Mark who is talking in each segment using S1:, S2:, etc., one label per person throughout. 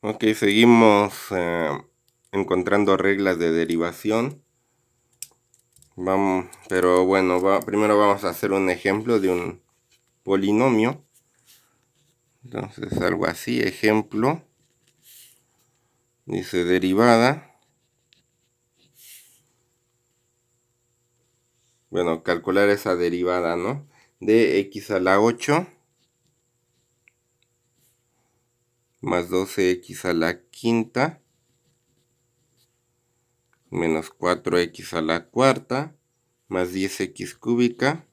S1: Ok, seguimos encontrando reglas de derivación. Pero bueno, primero vamos a hacer un ejemplo de un polinomio. Entonces algo así, ejemplo. Dice derivada. Bueno, calcular esa derivada, ¿no? De x a la 8 más 12x a la quinta menos 4x a la cuarta más 10x cúbica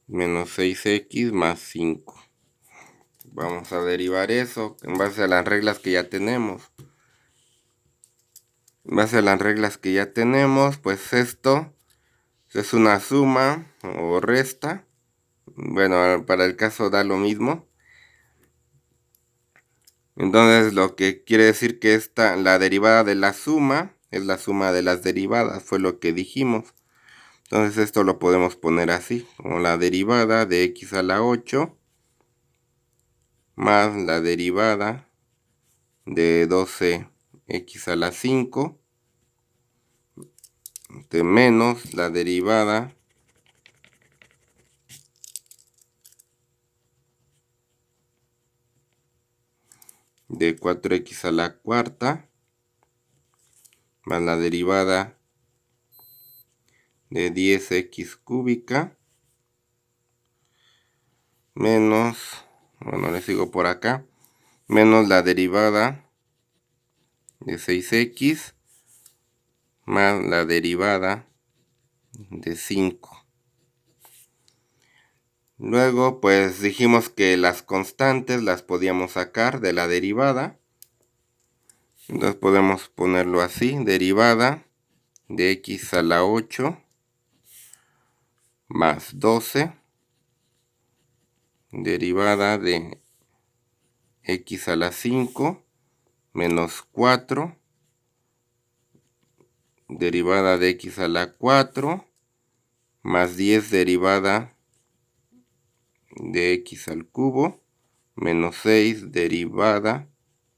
S1: menos 6x más 5. Vamos a derivar eso en base a las reglas que ya tenemos. En base a las reglas que ya tenemos, pues esto es una suma o resta. Bueno, para el caso da lo mismo. Entonces lo que quiere decir que la derivada de la suma es la suma de las derivadas, fue lo que dijimos. Entonces esto lo podemos poner así, como la derivada de x a la 8 más la derivada de 12x a la 5 de menos la derivada de 4x a la cuarta más la derivada de 10x cúbica menos, bueno, le sigo por acá, menos la derivada de 6x más la derivada de 5. Luego, pues dijimos que las constantes las podíamos sacar de la derivada. Entonces podemos ponerlo así, derivada de x a la 8 más 12, derivada de x a la 5 menos 4, derivada de x a la 4 más 10 derivada de x al cubo menos 6 derivada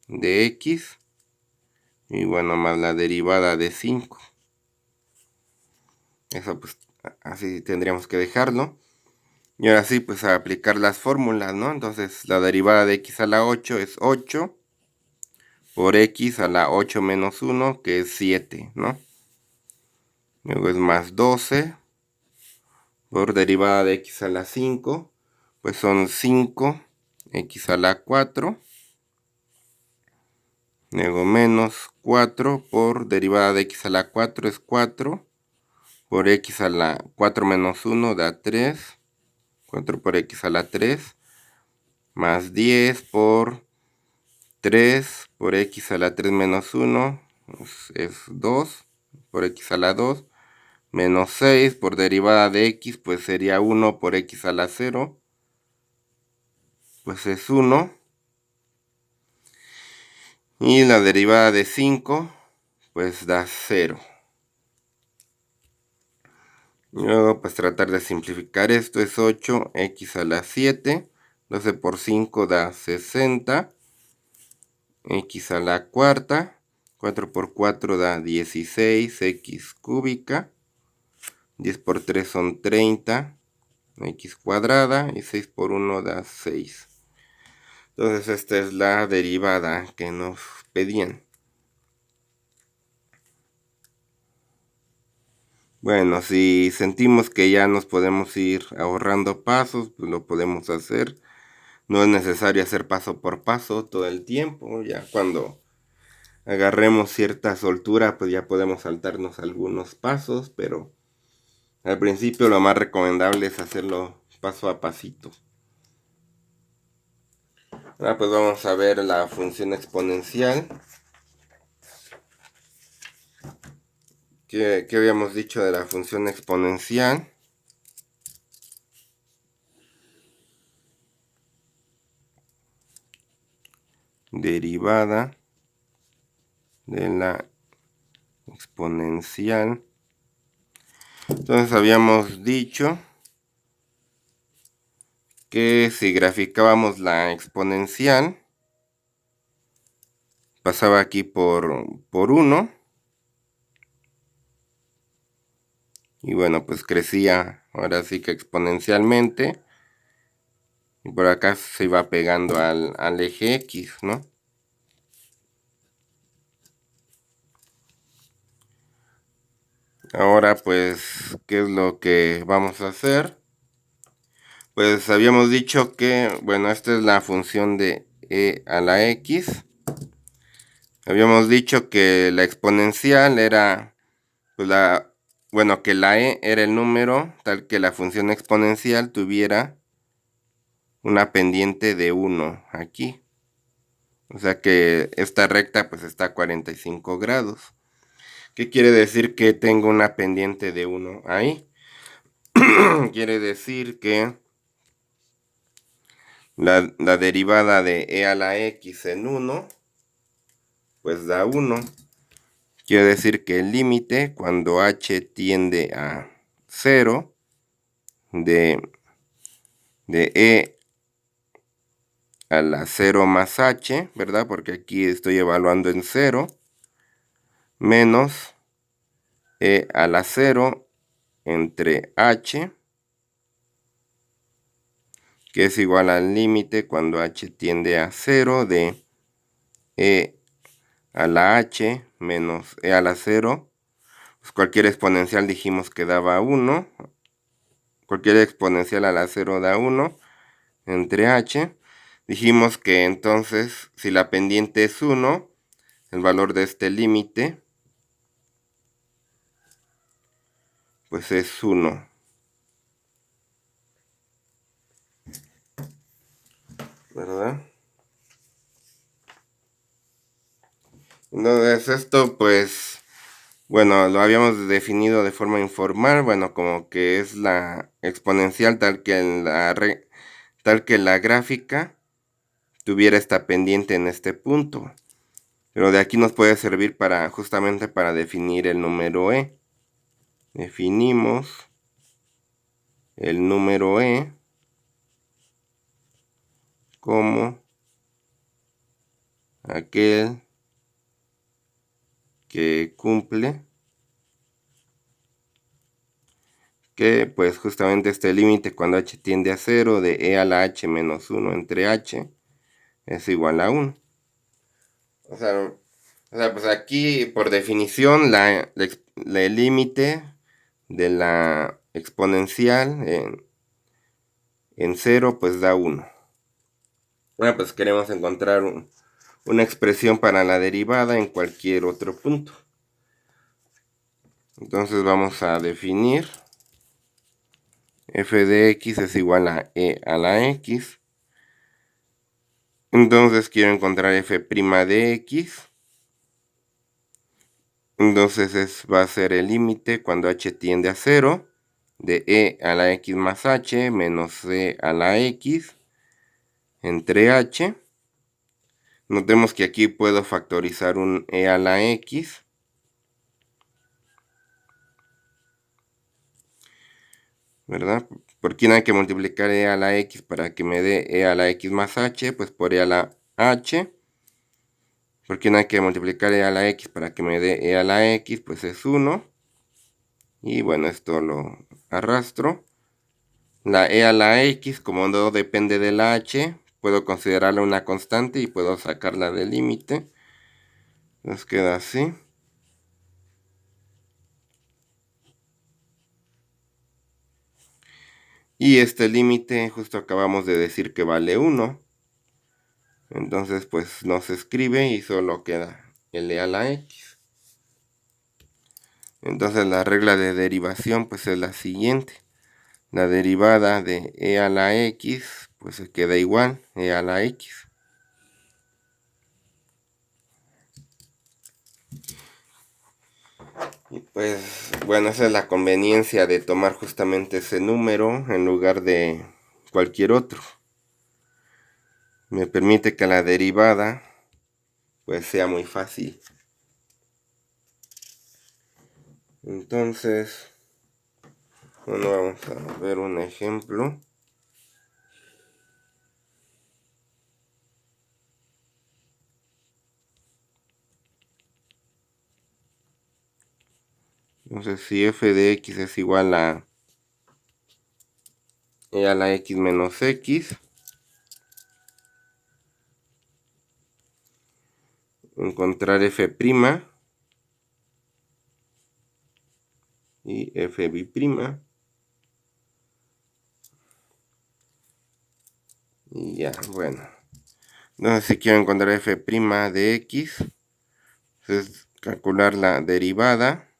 S1: de x y bueno, más la derivada de 5. Eso pues así tendríamos que dejarlo. Y ahora sí, pues a aplicar las fórmulas, ¿no? Entonces la derivada de x a la 8 es 8 por x a la 8 menos 1, que es 7, ¿no? Luego es más 12 por derivada de x a la 5, pues son 5x a la 4. Luego menos 4 por derivada de x a la 4 es 4. Por x a la 4 menos 1 da 3. 4 por x a la 3. Más 10 por 3 por x a la 3 menos 1. Es 2 por x a la 2. Menos 6 por derivada de x, pues sería 1 por x a la 0. Pues es 1. Y la derivada de 5, pues da 0. Luego, pues tratar de simplificar esto es 8x a la 7. 12 por 5 da 60. X a la cuarta. 4 por 4 da 16x cúbica. 10 por 3 son 30. X cuadrada. Y 6 por 1 da 6. Entonces esta es la derivada que nos pedían. Bueno, si sentimos que ya nos podemos ir ahorrando pasos, pues lo podemos hacer. No es necesario hacer paso por paso todo el tiempo. Ya cuando agarremos cierta soltura, pues ya podemos saltarnos algunos pasos, pero al principio lo más recomendable es hacerlo paso a pasito. Ahora pues vamos a ver la función exponencial. ¿Qué habíamos dicho de la función exponencial? Derivada de la exponencial. Entonces habíamos dicho que si graficábamos la exponencial, pasaba aquí por 1. Y bueno, pues crecía ahora sí que exponencialmente. Y por acá se iba pegando al eje X, ¿no? Ahora pues, ¿qué es lo que vamos a hacer? Pues habíamos dicho que, bueno, esta es la función de e a la x. Habíamos dicho que la exponencial era, pues bueno, que la e era el número, tal que la función exponencial tuviera una pendiente de 1 aquí. O sea que esta recta pues está a 45 grados. ¿Qué quiere decir que tengo una pendiente de 1 ahí? Quiere decir que la derivada de e a la x en 1 pues da 1. Quiere decir que el límite cuando h tiende a 0 de e a la 0 más h, ¿verdad? Porque aquí estoy evaluando en 0, menos e a la 0 entre h, que es igual al límite cuando h tiende a 0 de e a la h menos e a la 0. Pues cualquier exponencial dijimos que daba 1. Cualquier exponencial a la 0 da 1 entre h. Dijimos que entonces, si la pendiente es 1, el valor de este límite, pues es 1. ¿Verdad? Entonces esto pues, bueno, lo habíamos definido de forma informal, bueno, como que es la exponencial tal que la gráfica tuviera esta pendiente en este punto. Pero de aquí nos puede servir para justamente para definir el número e. Definimos el número e como aquel que cumple que pues justamente este límite cuando h tiende a 0 de e a la h menos 1 entre h es igual a 1. O sea, pues aquí por definición el límite de la exponencial en 0 pues da 1. Bueno, pues queremos encontrar una expresión para la derivada en cualquier otro punto. Entonces vamos a definir f de x es igual a e a la x. Entonces quiero encontrar f' de x. Entonces va a ser el límite cuando h tiende a 0 de e a la x más h menos c a la x entre h. Notemos que aquí puedo factorizar un e a la x. ¿Verdad? ¿Por quién hay que multiplicar e a la x para que me dé e a la x más h? Pues por e a la h. ¿Por quién hay que multiplicar e a la x para que me dé e a la x? Pues es 1. Y bueno, esto lo arrastro. La e a la x, como no depende de la h, puedo considerarla una constante y puedo sacarla del límite. Nos queda así. Y este límite justo acabamos de decir que vale 1. Entonces pues no se escribe y solo queda el e a la x. Entonces la regla de derivación pues es la siguiente. La derivada de e a la x pues se queda igual, e a la x. Y pues bueno, esa es la conveniencia de tomar justamente ese número en lugar de cualquier otro. Me permite que la derivada pues sea muy fácil. Entonces, bueno, vamos a ver un ejemplo. Entonces si f de x es igual a e a la x menos x, encontrar f' y f bi'prima. Y ya, bueno. Entonces si quiero encontrar f' de x, es calcular la derivada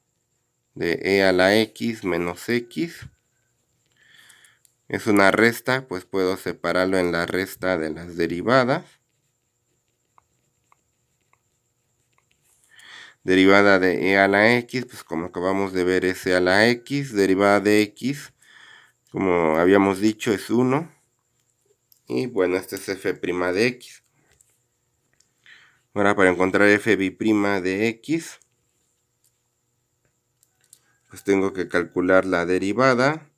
S1: de e a la x menos x. Es una resta, pues puedo separarlo en la resta de las derivadas. Derivada de e a la x, pues como acabamos de ver es e a la x. Derivada de x, como habíamos dicho, es 1. Y bueno, este es f' de x. Ahora para encontrar f bi'prima de x, pues tengo que calcular la derivada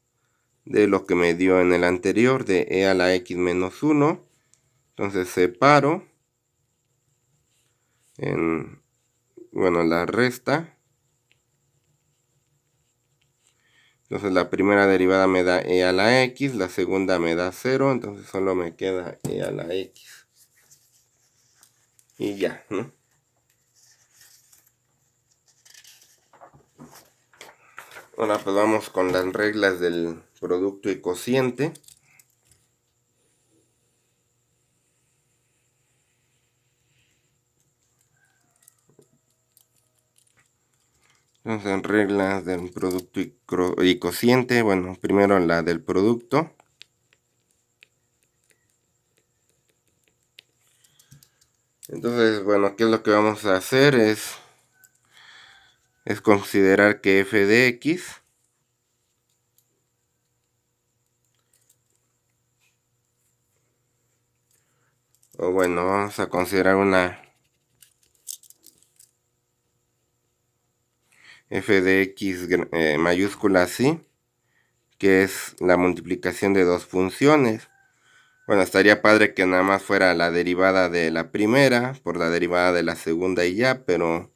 S1: de lo que me dio en el anterior, de e a la x menos 1. Entonces separo en, bueno, la resta. Entonces la primera derivada me da e a la x, la segunda me da 0, entonces solo me queda e a la x. Y ya, ¿no? Ahora pues vamos con las reglas del producto y cociente. Entonces en reglas del producto y cociente, bueno, primero la del producto. Entonces, bueno, ¿qué es lo que vamos a hacer? Es considerar que f de x o bueno, vamos a considerar una f de x mayúscula así, que es la multiplicación de dos funciones. Bueno, estaría padre que nada más fuera la derivada de la primera por la derivada de la segunda y ya, pero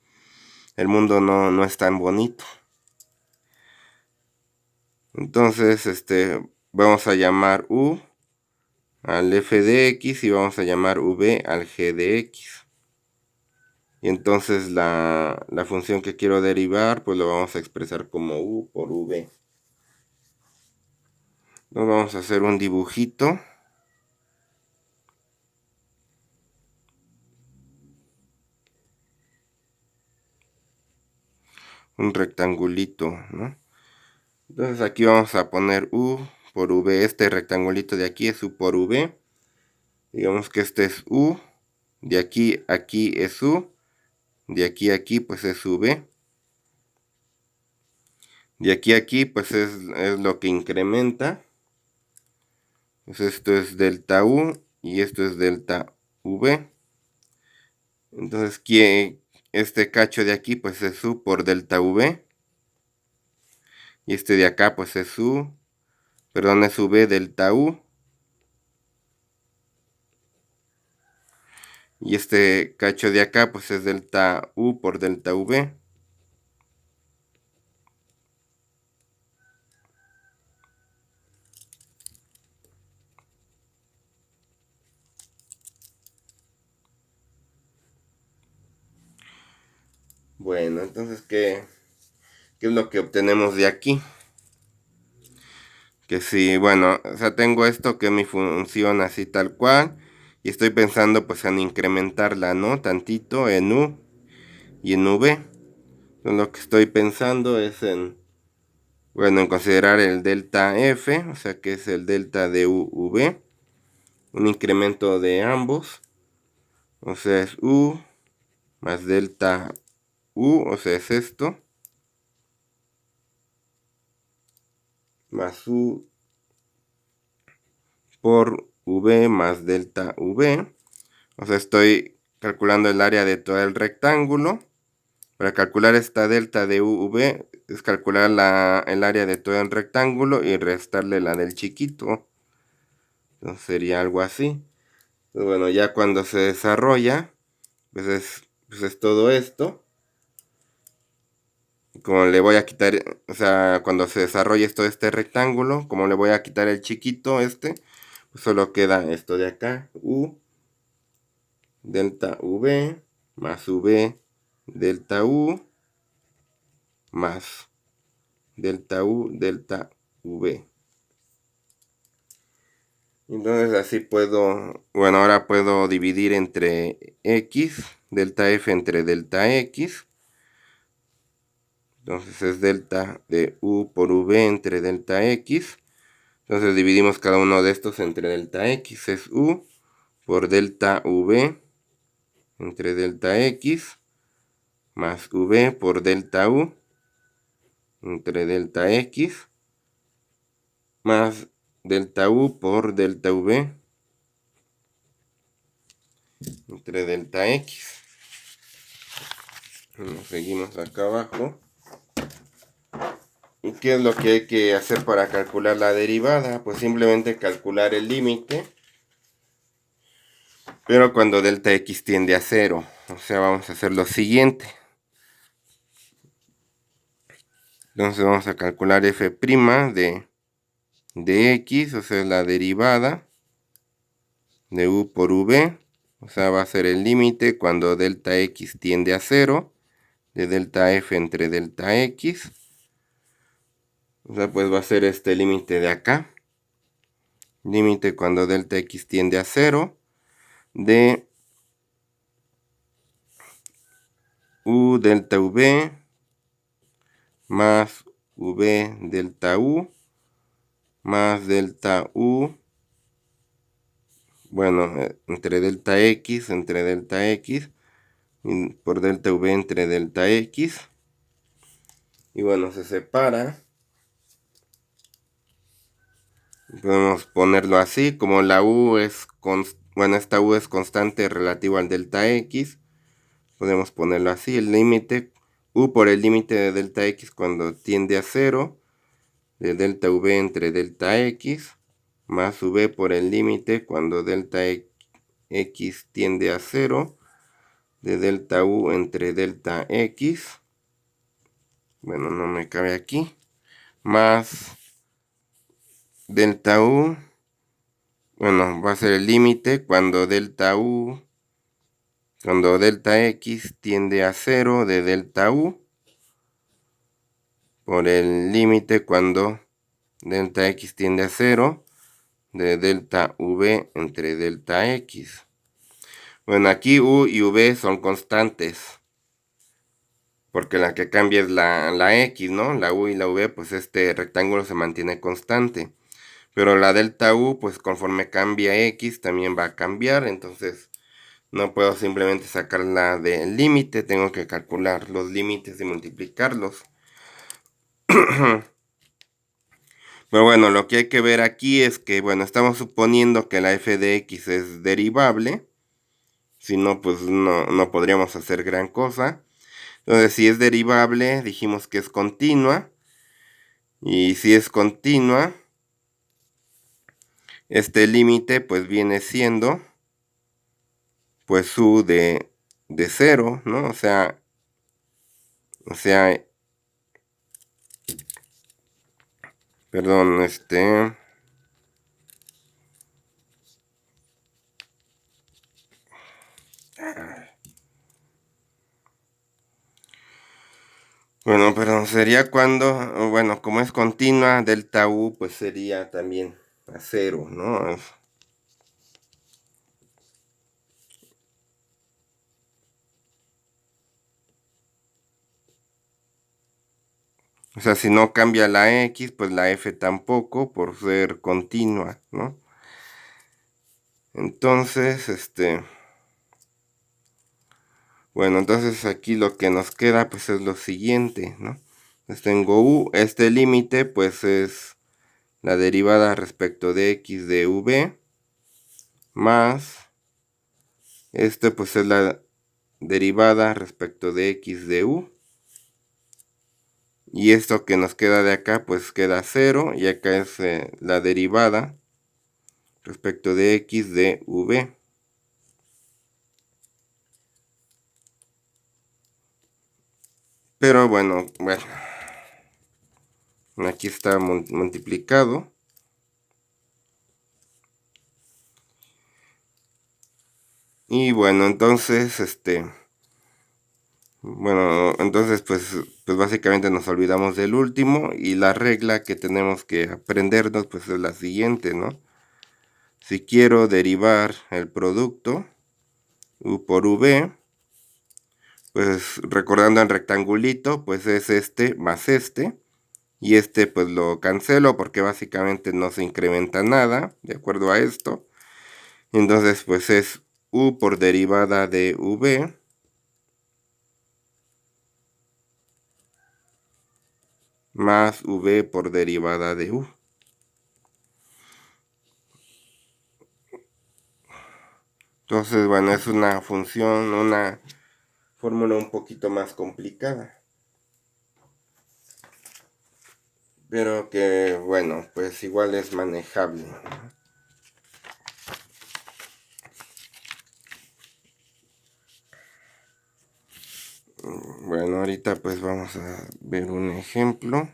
S1: el mundo no es tan bonito. Entonces, vamos a llamar u al f de x y vamos a llamar v al g de x. Y entonces la función que quiero derivar, pues lo vamos a expresar como u por v. Entonces vamos a hacer un dibujito. Un rectangulito, ¿no? Entonces aquí vamos a poner u por v. Este rectangulito de aquí es u por v. Digamos que este es u. De aquí a aquí es u. De aquí a aquí pues es v. De aquí a aquí pues es lo que incrementa. Pues esto es delta u y esto es delta v. Entonces este cacho de aquí pues es u por delta v. Y este de acá pues es u, perdón, es v delta u. Y este cacho de acá pues es delta u por delta v. Bueno, entonces, ¿qué es lo que obtenemos de aquí? Que si, bueno, o sea, tengo esto que es mi función así tal cual. Y estoy pensando pues en incrementarla, ¿no? Tantito en u y en v. Entonces, lo que estoy pensando es en, bueno, en considerar el delta f, o sea, que es el delta de uv. Un incremento de ambos. O sea, es u más delta u, o sea, es esto. Más u por v más delta v. O sea, estoy calculando el área de todo el rectángulo. Para calcular esta delta de uv es calcular el área de todo el rectángulo y restarle la del chiquito. Entonces sería algo así. Entonces, bueno, ya cuando se desarrolla, pues es todo esto. como le voy a quitar, o sea, cuando se desarrolle esto de este rectángulo, como le voy a quitar el chiquito pues solo queda esto de acá, U delta V más V delta U más delta U delta V. Entonces así puedo, bueno, ahora puedo dividir entre X, delta F entre delta X. Entonces es delta de U por V entre delta X. Entonces dividimos cada uno de estos entre delta X. Es U por delta V entre delta X más V por delta U entre delta X más delta U por delta V entre delta X. Bueno, seguimos acá abajo. ¿Y qué es lo que hay que hacer para calcular la derivada? Pues simplemente calcular el límite, pero cuando delta X tiende a 0. O sea, vamos a hacer lo siguiente. Entonces vamos a calcular f' de X, o sea, la derivada de U por V. O sea, va a ser el límite cuando delta X tiende a 0 de delta F entre delta X. O sea, pues va a ser este límite de acá. Límite cuando delta X tiende a 0 de U delta V más V delta U más delta U, bueno, entre delta X y por delta V entre delta X. Y bueno, se separa. Podemos ponerlo así, como la U es, bueno, esta U es constante relativo al delta X. Podemos ponerlo así, el límite, U por el límite de delta X cuando tiende a 0, de delta V entre delta X, más V por el límite cuando delta X tiende a 0, de delta U entre delta X, bueno, no me cabe aquí, más delta U, bueno, va a ser el límite cuando delta X tiende a 0 de delta U, por el límite cuando delta X tiende a 0 de delta V entre delta X. Bueno, aquí U y V son constantes, porque la que cambia es la X, ¿no? La U y la V, pues este rectángulo se mantiene constante. Pero la delta U, pues conforme cambia X, también va a cambiar. Entonces, no puedo simplemente sacarla del límite. Tengo que calcular los límites y multiplicarlos. Pero bueno, lo que hay que ver aquí es que, bueno, estamos suponiendo que la f de x es derivable. Si no, pues no podríamos hacer gran cosa. Entonces, si es derivable, dijimos que es continua. Y si es continua, este límite pues viene siendo pues u de 0, ¿no? O sea, perdón, bueno, perdón, sería cuando, bueno, como es continua, delta u pues sería también a 0, ¿no? O sea, si no cambia la X, pues la F tampoco, por ser continua, ¿no? Entonces, bueno, entonces aquí lo que nos queda, pues es lo siguiente, ¿no? Entonces tengo U, este límite, pues es la derivada respecto de X de V, más, pues es la derivada respecto de X de U. Y esto que nos queda de acá, pues queda 0. Y acá es la derivada respecto de X de V. Pero bueno, aquí está multiplicado. Y bueno, entonces, entonces pues básicamente nos olvidamos del último y la regla que tenemos que aprendernos pues es la siguiente, ¿no? Si quiero derivar el producto u por v, pues recordando el rectangulito, pues es este más este. Y este pues lo cancelo porque básicamente no se incrementa nada, de acuerdo a esto. Entonces pues es u por derivada de v más v por derivada de u. Entonces, bueno, es una función, una fórmula un poquito más complicada. Pero que, bueno, pues igual es manejable. Bueno, ahorita pues vamos a ver un ejemplo.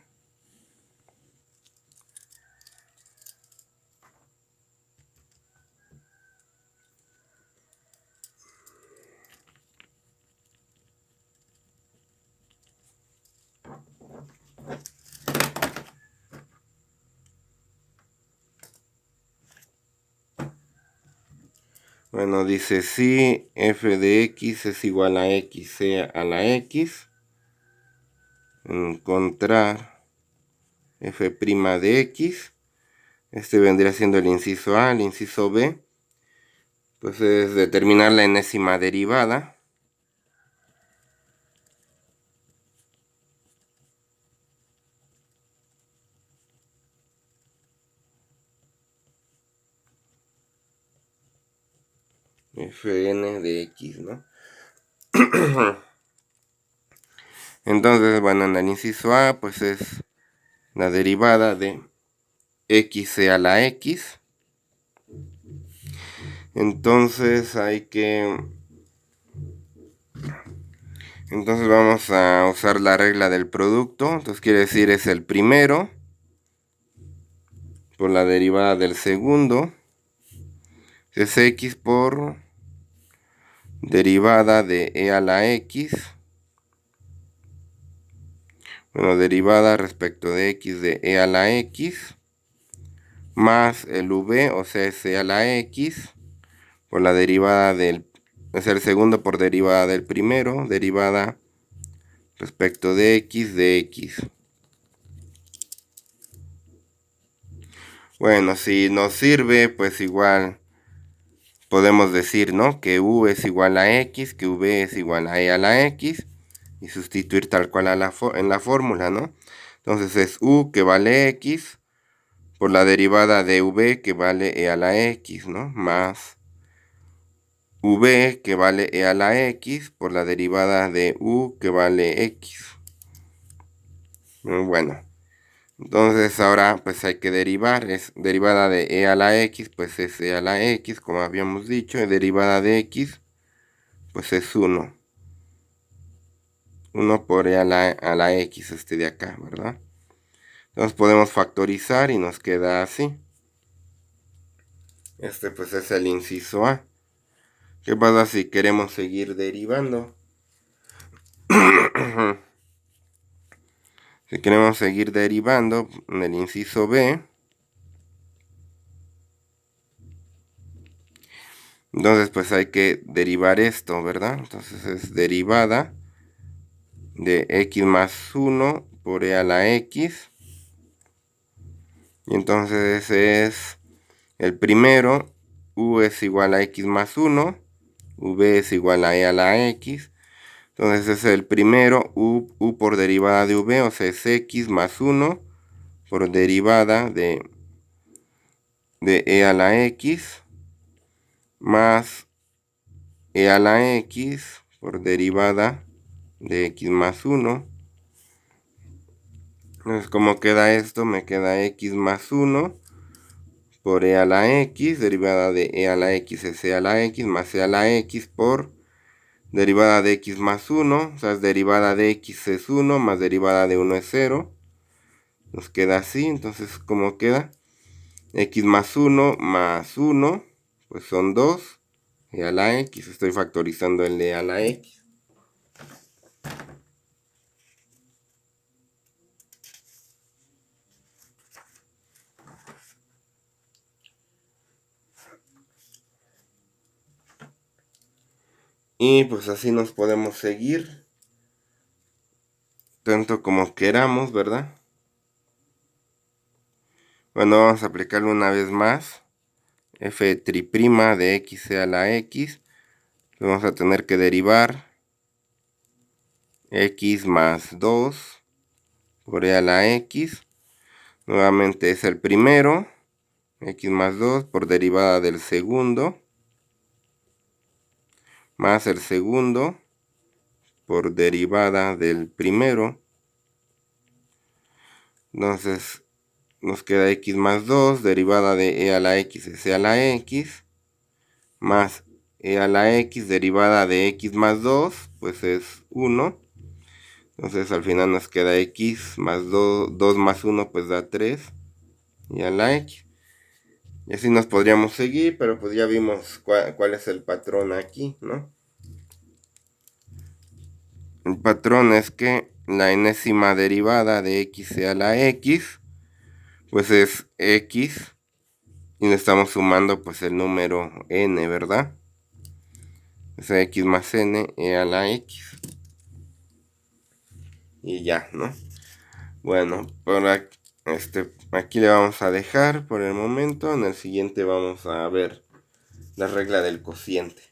S1: Bueno, dice si f de x es igual a x a la x, encontrar f' de x, este vendría siendo el inciso A, el inciso B, pues es determinar la enésima derivada. Fn de x, ¿no? Entonces, bueno, en el inciso A, pues es la derivada de x a la x. Entonces entonces vamos a usar la regla del producto. Entonces quiere decir es el primero por la derivada del segundo. Es x por derivada de e a la x. Bueno, derivada respecto de x de e a la x. Más el v, o sea, es e a la x. Por la derivada del... Es el segundo por derivada del primero. Derivada respecto de x. Bueno, si nos sirve, pues igual podemos decir, ¿no? Que u es igual a x, que v es igual a e a la x, y sustituir tal cual en la fórmula, ¿no? Entonces es u que vale x por la derivada de v que vale e a la x, ¿no? Más v que vale e a la x por la derivada de u que vale x. Bueno. Entonces ahora pues hay que derivar, es derivada de e a la x, pues es e a la x, como habíamos dicho, y derivada de x, pues es 1. 1 por e a la x, este de acá, ¿verdad? Entonces podemos factorizar y nos queda así. Este pues es el inciso A. ¿Qué pasa si queremos seguir derivando? Si queremos seguir derivando en el inciso B, entonces pues hay que derivar esto, ¿verdad? Entonces es derivada de x más 1 por e a la x. Y entonces es el primero, u es igual a x más 1, v es igual a e a la x. Entonces es el primero, u por derivada de v, o sea, es x más 1 por derivada de e a la x más e a la x por derivada de x más 1. Entonces, ¿cómo queda esto? Me queda x más 1 por e a la x, derivada de e a la x es e a la x, más e a la x por derivada de x más 1, o sea, derivada de x es 1, más derivada de 1 es 0. Nos queda así, entonces, ¿cómo queda? X más 1 más 1, pues son 2, e a la x, estoy factorizando el e a la x. Y pues así nos podemos seguir, tanto como queramos, ¿verdad? Bueno, vamos a aplicarlo una vez más. F' de x a la x. Vamos a tener que derivar x más 2 por e a la x. Nuevamente es el primero. X más 2 por derivada del segundo. Más el segundo por derivada del primero. Entonces nos queda x más 2, derivada de e a la x es e a la x, más e a la x, derivada de x más 2, pues es 1. Entonces al final nos queda x más 2 más 1, pues da 3, y a la x. Y así nos podríamos seguir, pero pues ya vimos cuál es el patrón aquí, ¿no? El patrón es que la enésima derivada de x a la x, pues es x, y le estamos sumando pues el número n, ¿verdad? Es x más n e a la x. Y ya, ¿no? Bueno, por aquí le vamos a dejar por el momento. En el siguiente vamos a ver la regla del cociente.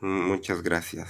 S1: Muchas gracias.